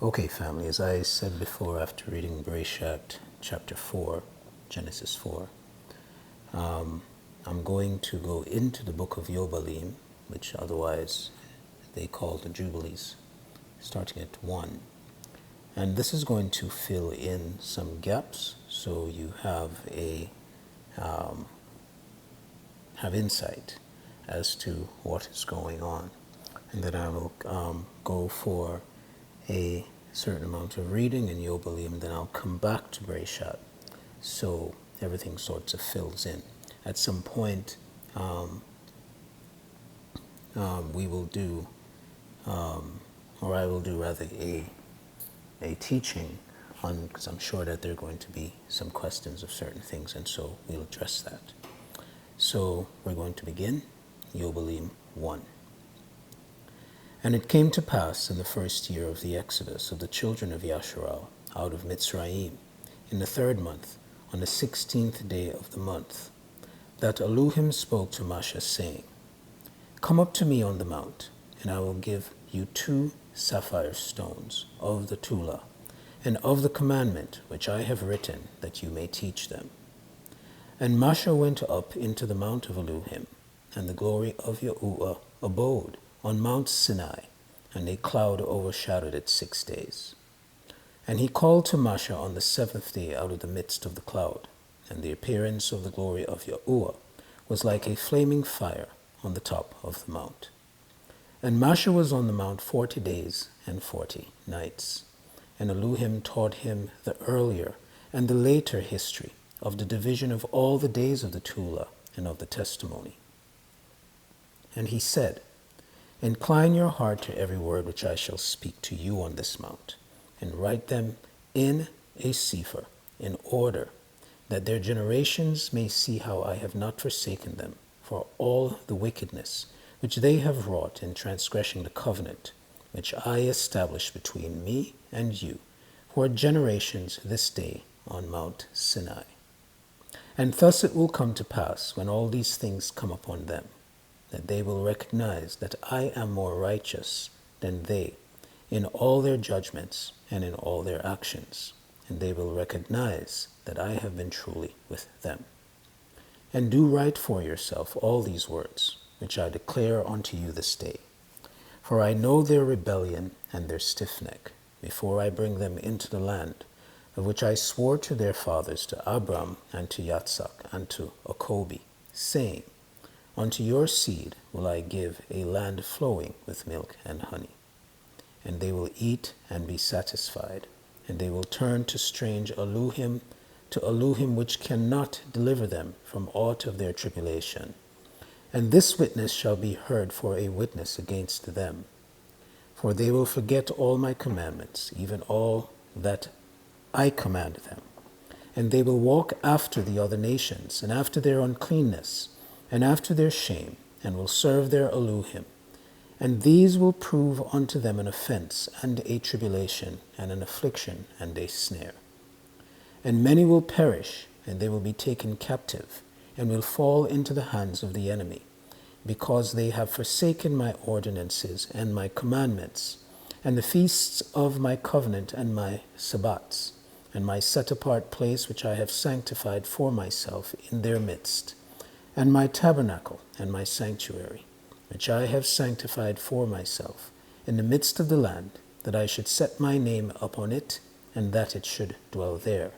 Okay, family, as I said before, after reading Bereshat chapter 4, Genesis 4, I'm going to go into the book of Yobalim, which otherwise they call the Jubilees, starting at 1. And this is going to fill in some gaps so you have insight as to what is going on. And then I will go for a certain amount of reading in Yobalim, then I'll come back to Bereshat, so everything sort of fills in. At some point, we will do, or I will do rather, a teaching on, because I'm sure that there are going to be some questions of certain things, and so we'll address that. So we're going to begin Yobalim 1. And it came to pass in the first year of the exodus of the children of Yasharal out of Mitzrayim, in the 3rd month, on the 16th day of the month, that Elohim spoke to Moshe, saying, Come up to me on the mount, and I will give you 2 sapphire stones of the Tula, and of the commandment which I have written, that you may teach them. And Moshe went up into the mount of Elohim, and the glory of Yahuwah abode on Mount Sinai, and a cloud overshadowed it 6 days. And he called to Moshe on the 7th day out of the midst of the cloud, and the appearance of the glory of Yahuwah was like a flaming fire on the top of the mount. And Moshe was on the mount 40 days and 40 nights. And Elohim taught him the earlier and the later history of the division of all the days of the Tula and of the testimony. And he said, Incline your heart to every word which I shall speak to you on this mount, and write them in a sefer, in order that their generations may see how I have not forsaken them for all the wickedness which they have wrought in transgressing the covenant which I established between me and you for generations this day on Mount Sinai. And thus it will come to pass, when all these things come upon them, that they will recognize that I am more righteous than they in all their judgments and in all their actions, and they will recognize that I have been truly with them. And do write for yourself all these words, which I declare unto you this day. For I know their rebellion and their stiff neck, before I bring them into the land, of which I swore to their fathers, to Abram and to Yitzchak and to Jacob, saying, Unto your seed will I give a land flowing with milk and honey. And they will eat and be satisfied, and they will turn to strange Elohim, to Elohim which cannot deliver them from aught of their tribulation. And this witness shall be heard for a witness against them. For they will forget all my commandments, even all that I command them. And they will walk after the other nations, and after their uncleanness, and after their shame, and will serve their Elohim. And these will prove unto them an offense, and a tribulation, and an affliction, and a snare. And many will perish, and they will be taken captive, and will fall into the hands of the enemy, because they have forsaken my ordinances and my commandments, and the feasts of my covenant and my sabbats, and my set-apart place which I have sanctified for myself in their midst, and my tabernacle and my sanctuary, which I have sanctified for myself in the midst of the land, that I should set my name upon it, and that it should dwell there.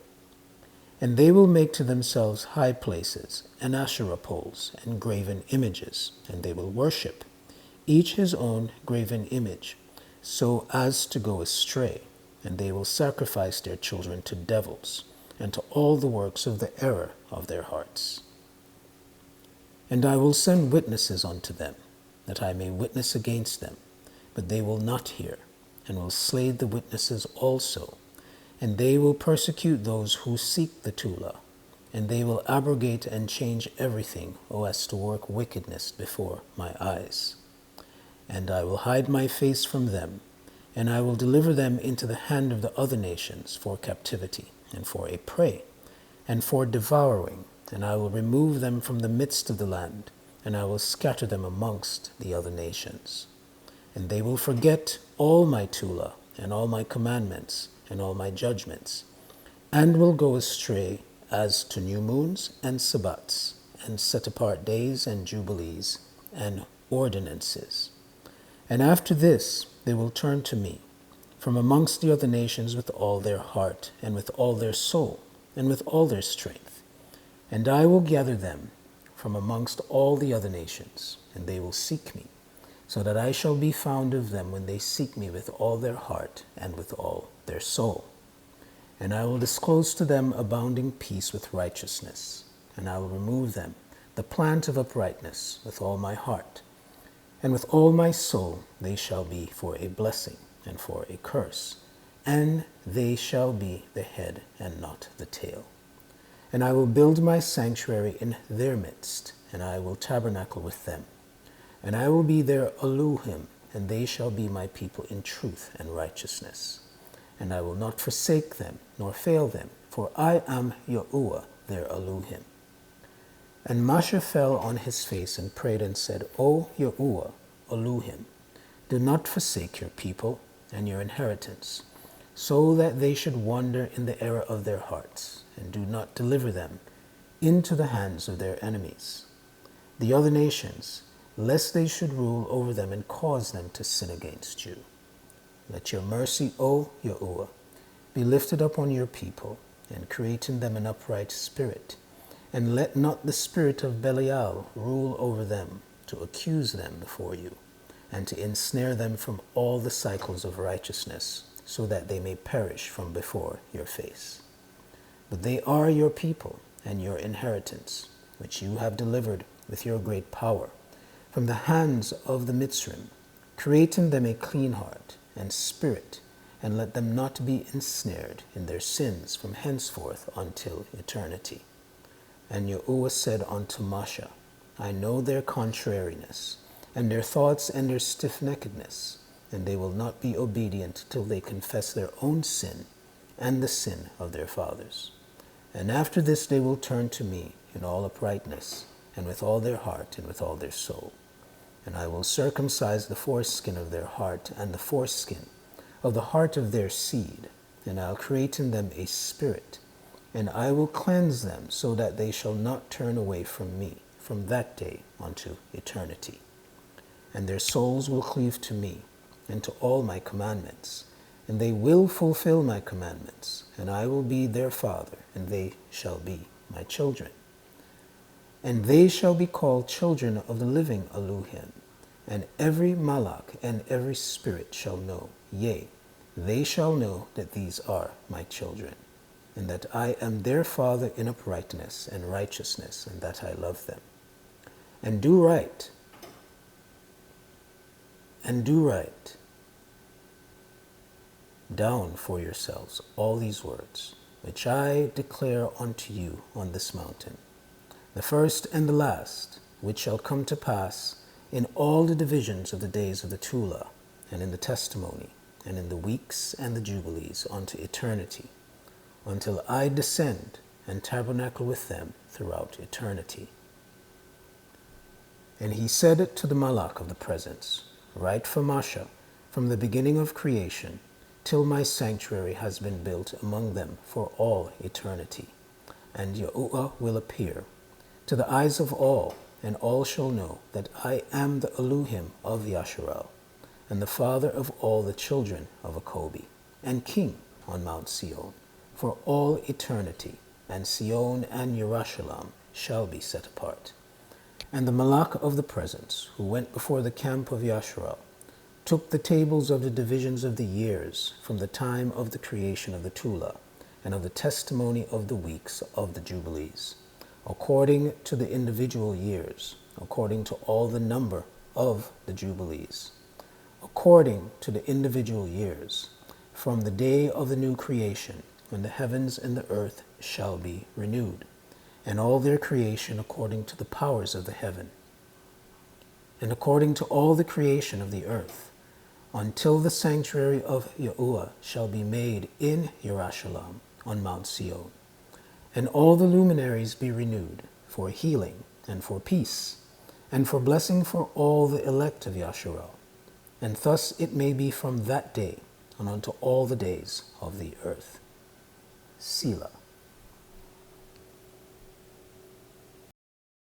And they will make to themselves high places, and Asherah poles, and graven images, and they will worship, each his own graven image, so as to go astray, and they will sacrifice their children to devils, and to all the works of the error of their hearts. And I will send witnesses unto them, that I may witness against them, but they will not hear, and will slay the witnesses also. And they will persecute those who seek the Tula, and they will abrogate and change everything, as to work wickedness before my eyes. And I will hide my face from them, and I will deliver them into the hand of the other nations for captivity, and for a prey, and for devouring, and I will remove them from the midst of the land, and I will scatter them amongst the other nations. And they will forget all my Tula and all my commandments, and all my judgments, and will go astray as to new moons and Sabbats, and set apart days and jubilees and ordinances. And after this they will turn to me from amongst the other nations with all their heart, and with all their soul, and with all their strength. And I will gather them from amongst all the other nations, and they will seek me, so that I shall be found of them when they seek me with all their heart and with all their soul. And I will disclose to them abounding peace with righteousness, and I will remove them the plant of uprightness with all my heart. And with all my soul they shall be for a blessing and for a curse, and they shall be the head and not the tail. And I will build my sanctuary in their midst, and I will tabernacle with them. And I will be their Elohim, and they shall be my people in truth and righteousness. And I will not forsake them, nor fail them, for I am Yahuwah, their Elohim. And Masha fell on his face and prayed and said, O Yahuwah, Elohim, do not forsake your people and your inheritance, so that they should wander in the error of their hearts, and do not deliver them into the hands of their enemies, the other nations, lest they should rule over them and cause them to sin against you. Let your mercy, O Yahuwah, be lifted up on your people, and create in them an upright spirit, and let not the spirit of Belial rule over them, to accuse them before you, and to ensnare them from all the cycles of righteousness, so that they may perish from before your face. But they are your people and your inheritance, which you have delivered with your great power from the hands of the Mitzrim. Create in them a clean heart and spirit, and let them not be ensnared in their sins from henceforth until eternity. And Yahuwah said unto Masha, I know their contrariness, and their thoughts and their stiff-neckedness, and they will not be obedient till they confess their own sin and the sin of their fathers. And after this they will turn to me in all uprightness, and with all their heart and with all their soul. And I will circumcise the foreskin of their heart and the foreskin of the heart of their seed, and I'll create in them a spirit, and I will cleanse them so that they shall not turn away from me from that day unto eternity. And their souls will cleave to me and to all my commandments, and they will fulfill my commandments, and I will be their father, and they shall be my children. And they shall be called children of the living Elohim, and every malach and every spirit shall know, yea, they shall know that these are my children, and that I am their father in uprightness and righteousness, and that I love them. And do right, down for yourselves all these words, which I declare unto you on this mountain, the first and the last, which shall come to pass in all the divisions of the days of the Tula, and in the testimony, and in the weeks and the jubilees unto eternity, until I descend and tabernacle with them throughout eternity. And he said it to the Malach of the presence, write for Masha, from the beginning of creation, till my sanctuary has been built among them for all eternity. And Yahuwah will appear to the eyes of all, and all shall know that I am the Elohim of Yasharal, and the father of all the children of Akobi, and king on Mount Sion, for all eternity, and Sion and Yerushalayim shall be set apart. And the Malach of the presence, who went before the camp of Yasharal, took the tables of the divisions of the years from the time of the creation of the Tula, and of the testimony of the weeks of the Jubilees, according to the individual years, according to all the number of the Jubilees, according to the individual years, from the day of the new creation, when the heavens and the earth shall be renewed, and all their creation according to the powers of the heaven, and according to all the creation of the earth, until the sanctuary of Yahuwah shall be made in Yerushalayim on Mount Sion, and all the luminaries be renewed for healing and for peace, and for blessing for all the elect of Yasharal. And thus it may be from that day and unto all the days of the earth. Selah.